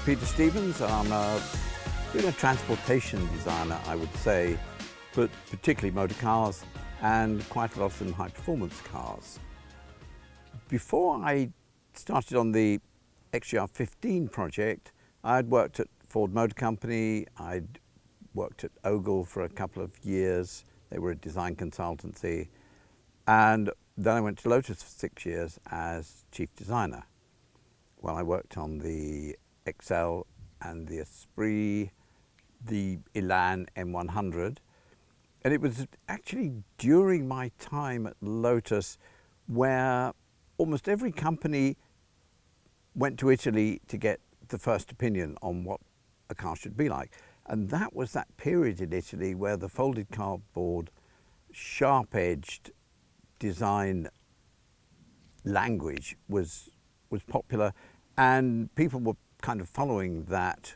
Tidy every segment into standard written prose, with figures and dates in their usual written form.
Peter Stevens. I'm been a transportation designer, I would say, but particularly motor cars and quite a lot of them high-performance cars. Before I started on the XJR-15 project, I'd worked at Ford Motor Company, I'd worked at Ogle for a couple of years. They were a design consultancy. And then I went to Lotus for 6 years as chief designer. Well, I worked on the Excel and the Esprit, the Elan M100. And it was actually during my time at Lotus where almost every company went to Italy to get the first opinion on what a car should be like. And that was that period in Italy where the folded cardboard, sharp-edged design language was popular, and people were kind of following that.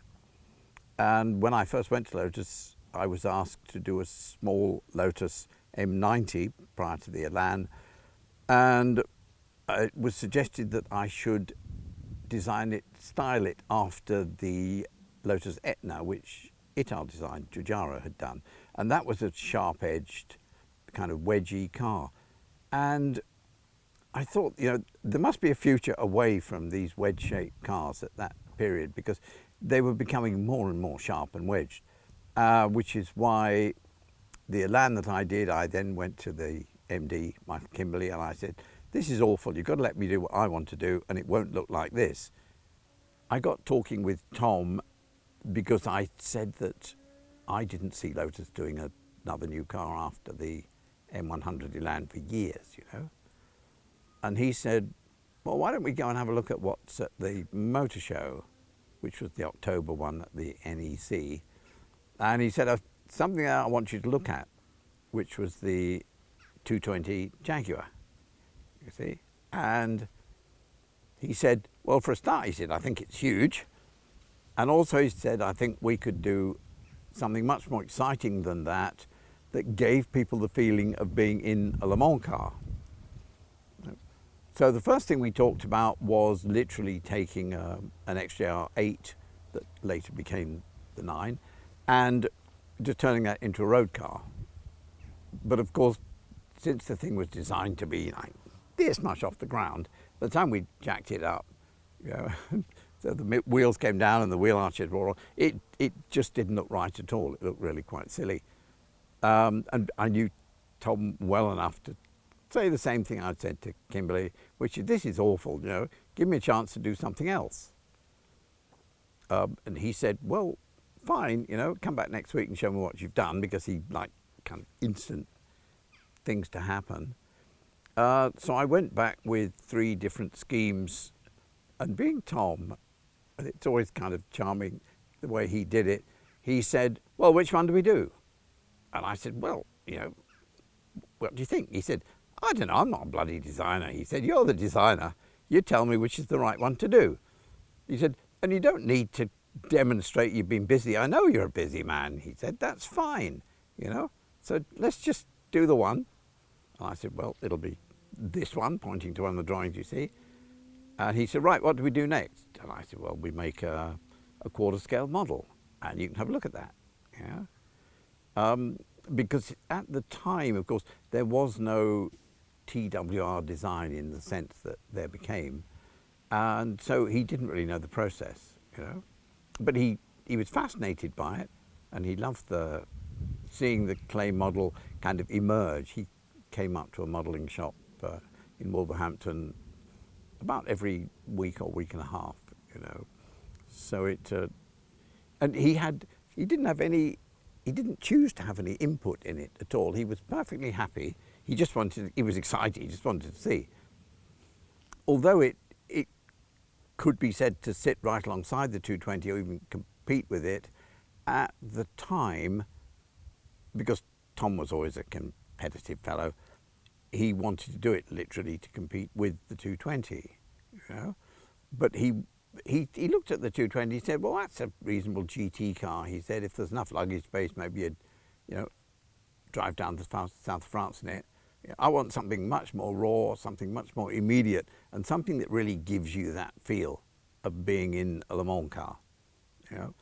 And when I first went to Lotus, I was asked to do a small Lotus M90 prior to the Elan, and it was suggested that I should design it, style it after the Lotus Etna, which Ital designed, Giugiaro had done. And that was a sharp-edged, kind of wedgy car. And I thought, you know, there must be a future away from these wedge-shaped cars at that period, because they were becoming more and more sharp and wedged, which is why the Elan that I did, I then went to the MD, Michael Kimberley, and I said, this is awful, you've got to let me do what I want to do, and it won't look like this. I got talking with Tom because I said that I didn't see Lotus doing another new car after the M100 Elan for years, you know. And he said, well, why don't we go and have a look at what's at the motor show, which was the October one at the NEC. And he said, something I want you to look at, which was the 220 Jaguar, you see. And he said, well, for a start, he said, I think it's huge. And also he said, I think we could do something much more exciting than that, that gave people the feeling of being in a Le Mans car. So the first thing we talked about was literally taking an XJR-8 that later became the 9 and just turning that into a road car. But of course, since the thing was designed to be like this much off the ground, by the time we jacked it up, you know, so the wheels came down and the wheel arches were all, it just didn't look right at all. It looked really quite silly. And I knew Tom well enough to say the same thing I'd said to Kimberley, which is, this is awful, you know, give me a chance to do something else. And he said, well, fine, you know, come back next week and show me what you've done, because he liked kind of instant things to happen. So I went back with 3 different schemes, and being Tom, and it's always kind of charming the way he did it, he said, well, which one do we do? And I said, well, you know, what do you think? He said, I don't know, I'm not a bloody designer. He said, you're the designer. You tell me which is the right one to do. He said, and you don't need to demonstrate you've been busy. I know you're a busy man. He said, that's fine, you know. So let's just do the one. And I said, well, it'll be this one, pointing to one of the drawings you see. And he said, right, what do we do next? And I said, well, we make a quarter scale model, and you can have a look at that, you know. Because at the time, of course, there was no TWR design in the sense that there became. And so he didn't really know the process, you know. But he was fascinated by it, and he loved seeing the clay model kind of emerge. He came up to a modelling shop in Wolverhampton about every week or week and a half, you know. So and he didn't choose to have any input in it at all. He was perfectly happy. He was excited, he just wanted to see. Although it could be said to sit right alongside the 220 or even compete with it, at the time, because Tom was always a competitive fellow, he wanted to do it literally to compete with the 220, you know. But he looked at the 220, he said, well, that's a reasonable GT car. He said, if there's enough luggage space, maybe you'd, you know, drive down to south of France in it. I want something much more raw, something much more immediate, and something that really gives you that feel of being in a Le Mans car. you know.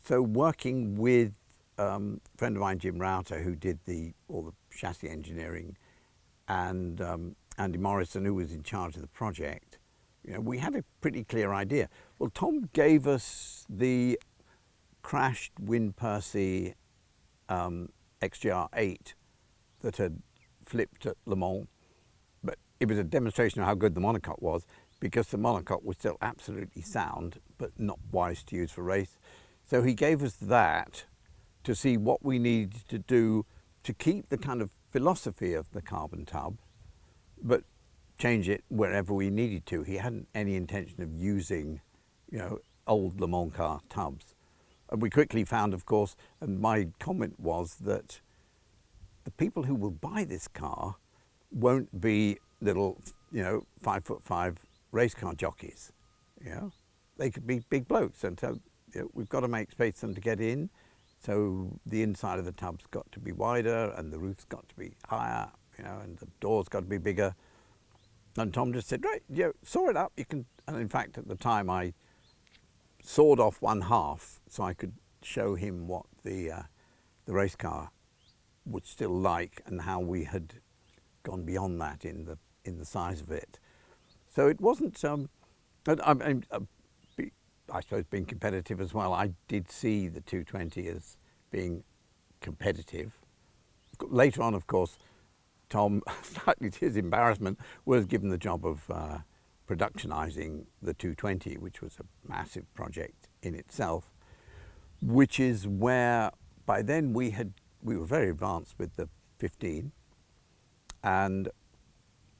So working with a friend of mine, Jim Router, who did all the chassis engineering, and Andy Morrison, who was in charge of the project, you know, we had a pretty clear idea. Well, Tom gave us the crashed Win Percy XJR-8 that had flipped at Le Mans, but it was a demonstration of how good the monocoque was, because the monocoque was still absolutely sound, but not wise to use for race. So he gave us that to see what we needed to do to keep the kind of philosophy of the carbon tub, but change it wherever we needed to. He hadn't any intention of using, you know, old Le Mans car tubs. And we quickly found, of course, and my comment was that the people who will buy this car won't be little, you know, 5'5" race car jockeys. You know, they could be big blokes, and so, you know, we've got to make space for them to get in. So the inside of the tub's got to be wider, and the roof's got to be higher, you know, and the door's got to be bigger. And Tom just said, right, you know, saw it up. You can. And in fact, at the time, I sawed off one half so I could show him what the race car would still like, and how we had gone beyond that in the size of it. So it wasn't. I suppose being competitive as well. I did see the 220 as being competitive. Later on, of course, Tom, slightly to his embarrassment, was given the job of productionizing the 220, which was a massive project in itself, which is where by then we were very advanced with the 15, and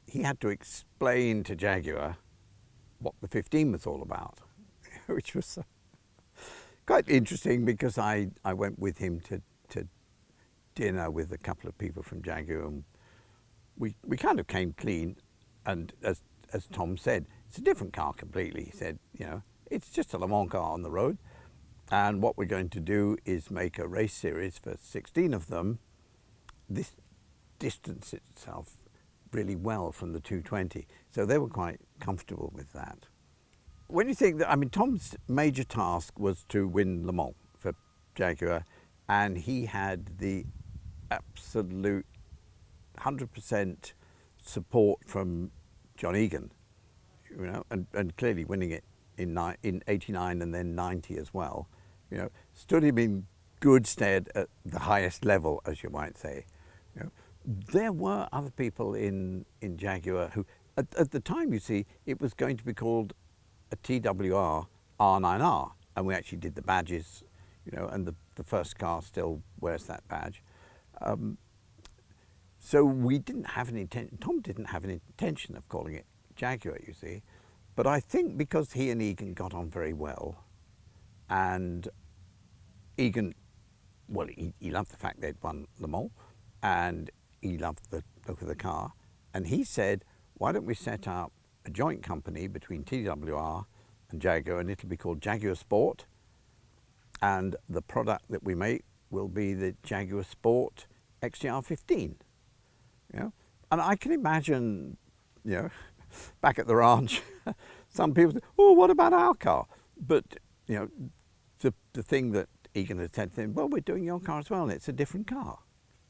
he had to explain to Jaguar what the 15 was all about, which was quite interesting, because I went with him to dinner with a couple of people from Jaguar, and we kind of came clean. And as Tom said, it's a different car completely. He said, you know, it's just a Le Mans car on the road, and what we're going to do is make a race series for 16 of them. This distanced itself really well from the 220, so they were quite comfortable with that. When you think that, I mean, Tom's major task was to win Le Mans for Jaguar, and he had the absolute 100% support from John Egan, you know, and clearly winning it in 89 and then 90 as well, you know, stood him in good stead at the highest level, as you might say. You know, there were other people in Jaguar who, at the time, you see, it was going to be called a TWR R9R, and we actually did the badges, you know, and the first car still wears that badge. So we didn't have an intention, Tom didn't have an intention of calling it Jaguar, you see, but I think because he and Egan got on very well, and Egan, well, he loved the fact they'd won Le Mans, and he loved the look of the car, and he said, why don't we set up a joint company between TWR and Jaguar, and it'll be called JaguarSport, and the product that we make will be the JaguarSport XJR-15. You know? And I can imagine, you know, back at the ranch, some people say, oh, what about our car? But, you know, the thing that Egan had said to him, well, we're doing your car as well, and it's a different car,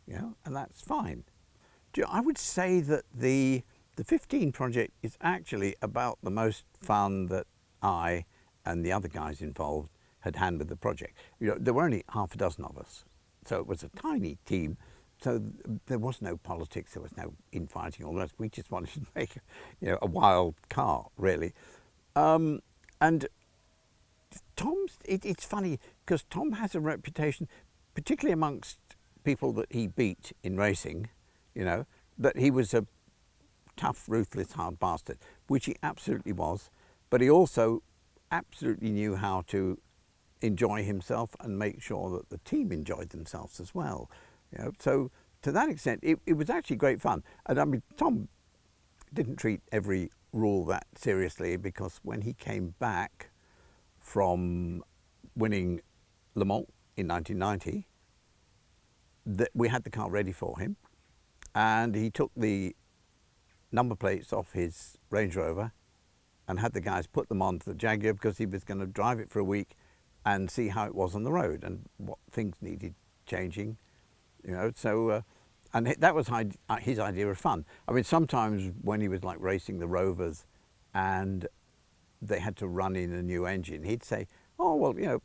you know, and that's fine. I would say that the 15 project is actually about the most fun that I and the other guys involved had with the project. You know, there were only half a dozen of us, so it was a tiny team. So there was no politics, there was no infighting, all the rest. We just wanted to make, you know, a wild car, really. And Tom's, it's funny, because Tom has a reputation, particularly amongst people that he beat in racing, you know, that he was a tough, ruthless, hard bastard, which he absolutely was. But he also absolutely knew how to enjoy himself and make sure that the team enjoyed themselves as well. You know, so to that extent, it was actually great fun. And I mean, Tom didn't treat every rule that seriously, because when he came back from winning Le Mans in 1990, we had the car ready for him, and he took the number plates off his Range Rover and had the guys put them onto the Jaguar, because he was going to drive it for a week, and see how it was on the road and what things needed changing, you know. So, and that was his idea of fun. I mean, sometimes when he was like racing the Rovers and they had to run in a new engine, he'd say, oh, well, you know,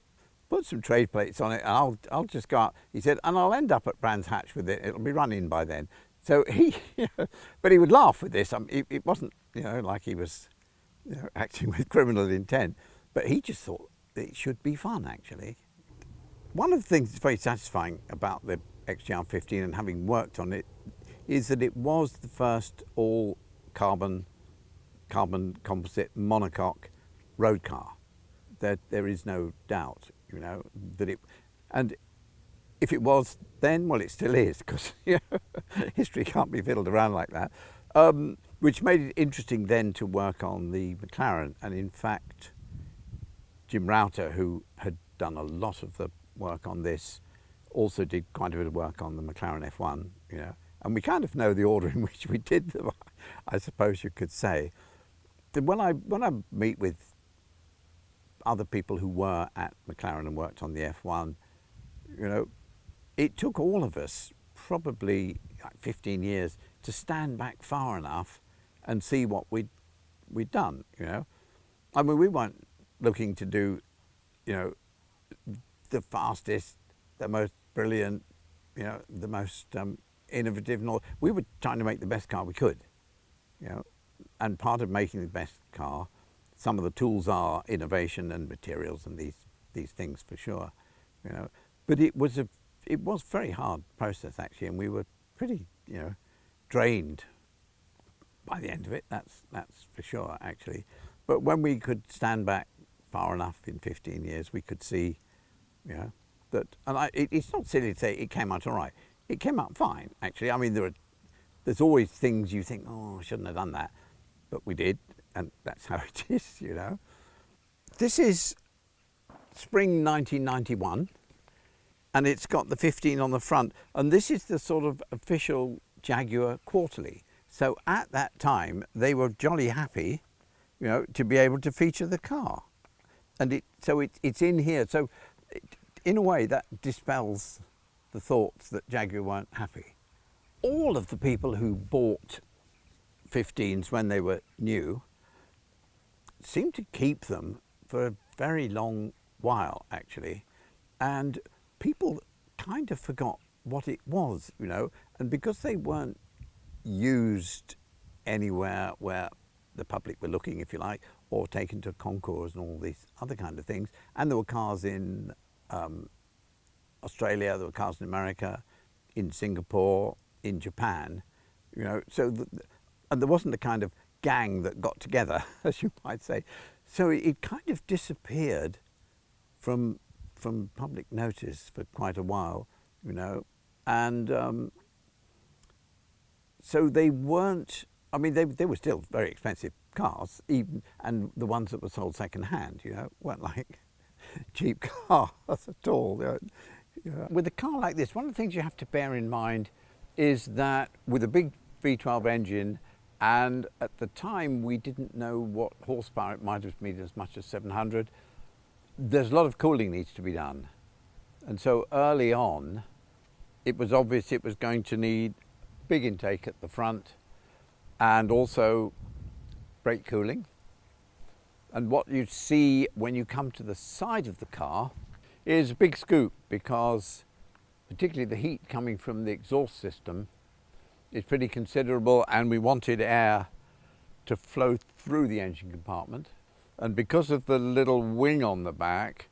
put some trade plates on it and I'll just go out. He said, and I'll end up at Brands Hatch with it. It'll be running by then. So he, you know, but he would laugh with this. It wasn't, you know, like he was, you know, acting with criminal intent, but he just thought it should be fun, actually. One of the things that's very satisfying about the XJR-15 and having worked on it is that it was the first all carbon composite monocoque road car. There is no doubt, you know, that it, and if it was then, well, it still is, because you know, history can't be fiddled around like that, which made it interesting then to work on the McLaren. And in fact, Jim Router, who had done a lot of the work on this, also did quite a bit of work on the McLaren F1, you know, and we kind of know the order in which we did them, I suppose you could say. When I meet with other people who were at McLaren and worked on the F1, you know, it took all of us probably like 15 years to stand back far enough and see what we'd done, you know. I mean, we weren't looking to do, you know, the fastest, the most brilliant, you know, the most innovative and all. We were trying to make the best car we could, you know, and part of making the best car, some of the tools are innovation and materials and these things for sure, you know. But it was a very hard process actually, and we were pretty, you know, drained by the end of it. That's for sure actually. But when we could stand back far enough in 15 years, we could see, you know, that, and it's not silly to say it came out all right. It came out fine actually. I mean, there's always things you think, oh, I shouldn't have done that, but we did, and that's how it is, you know. This is spring 1991, and it's got the 15 on the front, and this is the sort of official Jaguar quarterly. So at that time, they were jolly happy, you know, to be able to feature the car, and it's in here. So in a way, that dispels the thoughts that Jaguar weren't happy. All of the people who bought 15s when they were new seemed to keep them for a very long while actually, and people kind of forgot what it was, you know, and because they weren't used anywhere where the public were looking, if you like, or taken to concours and all these other kind of things, and there were cars in Australia, there were cars in America, in Singapore, in Japan, you know, so and there wasn't a kind of gang that got together, as you might say. So it kind of disappeared from public notice for quite a while, you know, and so they weren't, I mean, they were still very expensive cars, even, and the ones that were sold second hand, you know, weren't like cheap cars at all. You know. With a car like this, one of the things you have to bear in mind is that with a big V12 engine, and at the time we didn't know what horsepower it might have been, as much as 700, there's a lot of cooling needs to be done. And so early on, it was obvious it was going to need big intake at the front and also brake cooling. And what you see when you come to the side of the car is a big scoop, because particularly the heat coming from the exhaust system is pretty considerable, and we wanted air to flow through the engine compartment. And because of the little wing on the back,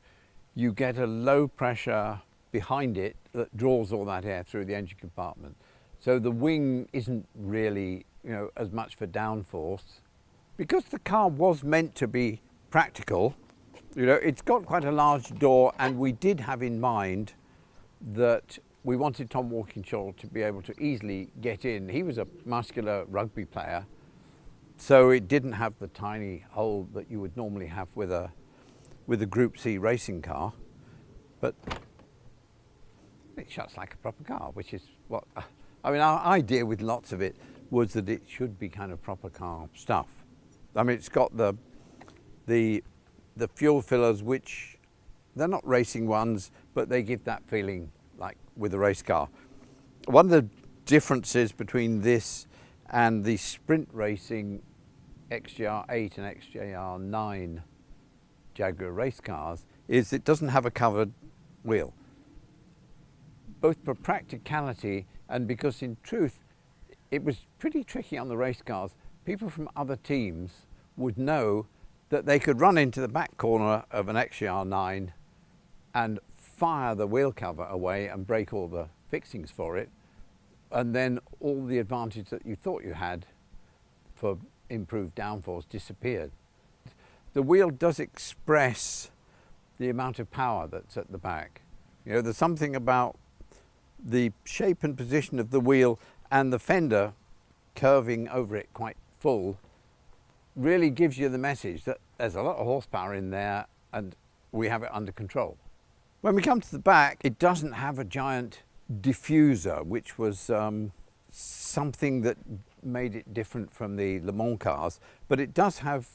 you get a low pressure behind it that draws all that air through the engine compartment. So the wing isn't really, you know, as much for downforce. Because the car was meant to be practical, you know, it's got quite a large door, and we did have in mind that we wanted Tom Walkinshaw to be able to easily get in. He was a muscular rugby player, so it didn't have the tiny hole that you would normally have with a Group C racing car, but it shuts like a proper car, which is what, I mean, our idea with lots of it was that it should be kind of proper car stuff. I mean, it's got the fuel fillers, which they're not racing ones, but they give that feeling like with a race car. One of the differences between this and the sprint racing XJR-8 and XJR-9 Jaguar race cars is it doesn't have a covered wheel. Both for practicality and because in truth it was pretty tricky on the race cars. People from other teams would know that they could run into the back corner of an XJR-9 and fire the wheel cover away and break all the fixings for it, and then all the advantage that you thought you had for improved downforce disappeared. The wheel does express the amount of power that's at the back. You know, there's something about the shape and position of the wheel and the fender curving over it quite full really gives you the message that there's a lot of horsepower in there and we have it under control. When we come to the back, it doesn't have a giant diffuser, which was something that made it different from the Le Mans cars, but it does have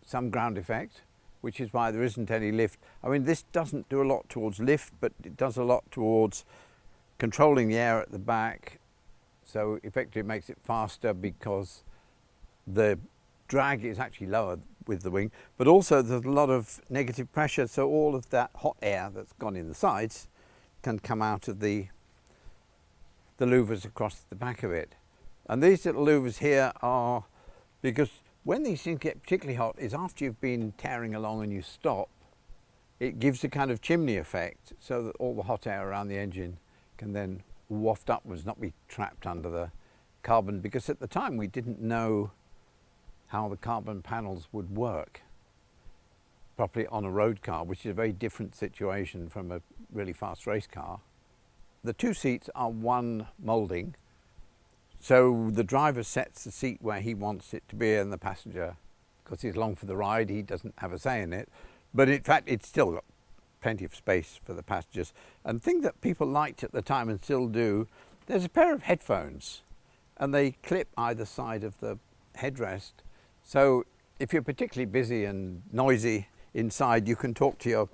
some ground effect, which is why there isn't any lift. I mean, this doesn't do a lot towards lift, but it does a lot towards controlling the air at the back. So effectively it makes it faster because the drag is actually lower with the wing, but also there's a lot of negative pressure, so all of that hot air that's gone in the sides can come out of the louvers across the back of it. And these little louvers here are, because when these things get particularly hot is after you've been tearing along and you stop, it gives a kind of chimney effect so that all the hot air around the engine can then waft upwards, not be trapped under the carbon, because at the time we didn't know how the carbon panels would work properly on a road car, which is a very different situation from a really fast race car. The two seats are one moulding, so the driver sets the seat where he wants it to be, and the passenger, because he's along for the ride, he doesn't have a say in it. But in fact, it's still got plenty of space for the passengers. And the thing that people liked at the time and still do, there's a pair of headphones, and they clip either side of the headrest. So if you're particularly busy and noisy inside, you can talk to your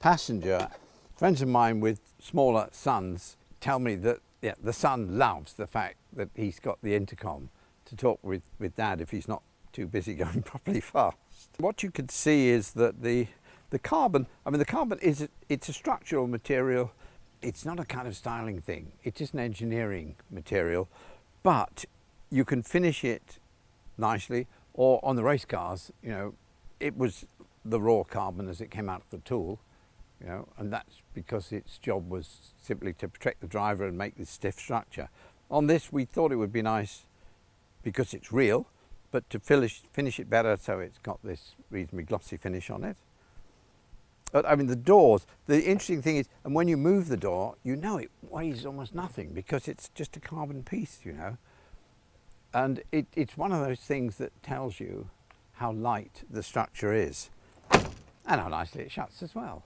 passenger. Friends of mine with smaller sons tell me that the son loves the fact that he's got the intercom to talk with dad if he's not too busy going properly fast. What you can see is that the carbon, I mean the carbon it's a structural material. It's not a kind of styling thing. It is an engineering material, but you can finish it nicely. Or on the race cars, you know, it was the raw carbon as it came out of the tool, you know, and that's because its job was simply to protect the driver and make this stiff structure. On this, we thought it would be nice because it's real, but to finish it better so it's got this reasonably glossy finish on it. But I mean, the doors, the interesting thing is, and when you move the door, you know it weighs almost nothing because it's just a carbon piece, you know. And it's one of those things that tells you how light the structure is and how nicely it shuts as well.